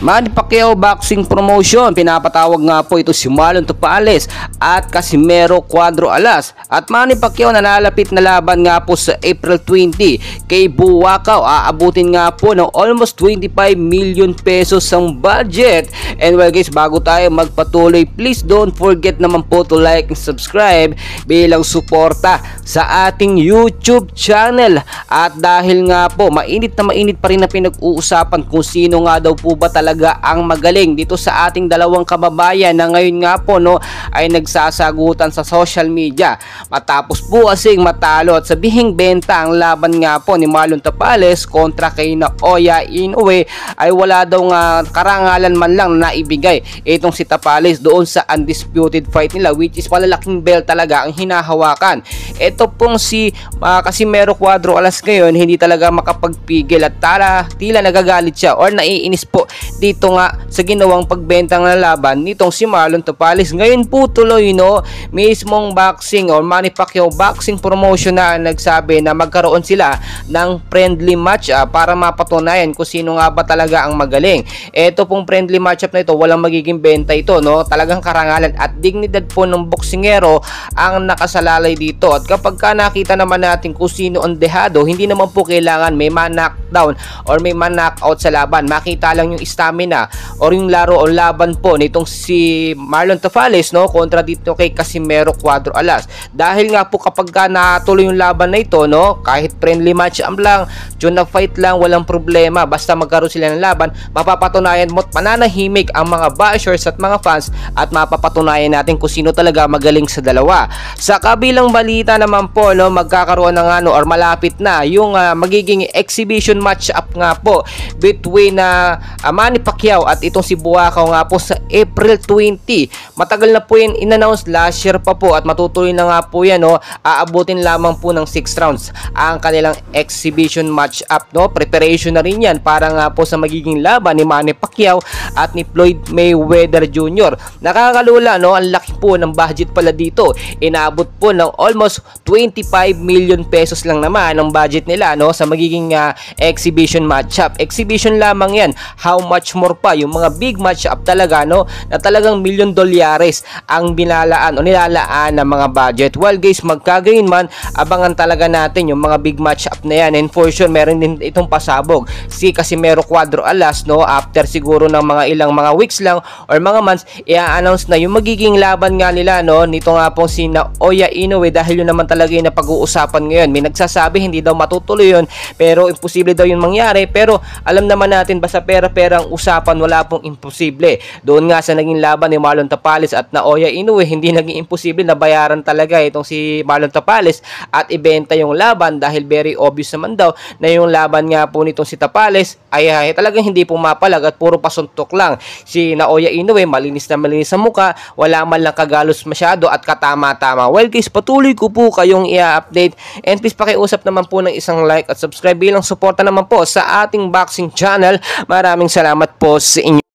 Manny Pacquiao Boxing Promotion, pinapatawag nga po ito si Marlon Topales at Casimero Cuadro Alas. At Manny Pacquiao nalalapit na laban nga po sa April 20 kay Buakaw. Aabutin nga po ng almost 25 million pesos ang budget. And well guys, bago tayo magpatuloy, please don't forget naman po to like and subscribe bilang suporta sa ating YouTube channel. At dahil nga po mainit pa rin na pinag-uusapan kung sino nga daw po ba talaga ang magaling dito sa ating dalawang kababayan na ngayon nga po ay nagsasagutan sa social media matapos po kasing matalo at sabihing benta ang laban nga po ni Marlon Topales kontra kay Naoya Inoue, ay wala daw nga karangalan man lang na naibigay itong si Topales doon sa undisputed fight nila, which is malalaking belt talaga ang hinahawakan. Ito pong si Casimero Cuadro Alas ngayon hindi talaga makapagpigil at tila nagagalit siya or naiinis po dito nga sa ginawang pagbenta ng laban nitong si Marlon Topales. Ngayon po tuloy mismong boxing or Manny Pacquiao Boxing Promotion na nagsabi na magkaroon sila ng friendly match para mapatunayan kung sino nga ba talaga ang magaling. Ito pong friendly matchup na ito, walang magiging benta ito, talagang karangalan at dignidad po ng boksingero ang nakasalalay dito. At kapag ka nakita naman natin kung sino ang dehado, hindi naman po kailangan may man-knockdown or may man-knockout sa laban. Makita lang yung stamina or yung laro o laban po nitong si Marlon Topales kontra dito kay Casimero Cuadro Alas. Dahil nga po kapag natuloy yung laban na ito, kahit friendly match lang, tune fight lang, walang problema, basta magkaroon sila ng laban, mapapatunayan mo at mananahimik ang mga bashers at mga fans at mapapatunayan natin kung sino talaga magaling sa dalawa. Sa kabilang balita naman po, magkakaroon na or malapit na yung magiging exhibition match up nga po between Manny Pacquiao at itong si Buakaw nga po sa April 20. Matagal na po yan in-announce, last year pa po at matutuloy na nga po yan. Aabutin lamang po ng 6 rounds ang kanilang exhibition match up. Preparation na rin yan para nga po sa magiging laban ni Manny Pacquiao at ni Floyd Mayweather Jr. Nakakalula, ang laki po ng budget pala dito. Inaabot po ng almost 25 million pesos lang naman ang budget nila sa magiging exhibition matchup. Exhibition lamang yan. How much more pa yung mga big matchup talaga na talagang $1,000,000 ang binalaan o nilalaan ng mga budget. Well guys, magkagayon man, abangan talaga natin yung mga big matchup na yan. And for sure, meron din itong pasabog si Casimero Cuadro Alas after siguro ng mga ilang mga weeks lang or mga months, i-announce na yung magiging laban nga nila nito nga pong si Naoya Inoue, dahil yun naman talaga yung napag-uusapan ngayon. May nagsasabi hindi daw matutuloy yun, pero imposible daw yung mangyari. Pero alam naman natin, basta pera-pera ang usapan, wala pong imposible. Doon nga sa naging laban ni Marlon Topales at Naoya Inoue, hindi naging imposible na bayaran talaga itong si Marlon Topales at ibenta yung laban, dahil very obvious naman daw na yung laban nga po nitong si Topales ay talagang hindi pumapalag at puro pasuntok lang. Si Naoya Inoue malinis na malinis sa muka, wala man lang kagalos masyado at katama-tama. Well guys, patuloy ko po kayong i-update and please pakiusap naman po ng isang like at subscribe bilang suporta naman po sa ating boxing channel. Maraming salamat po sa inyo.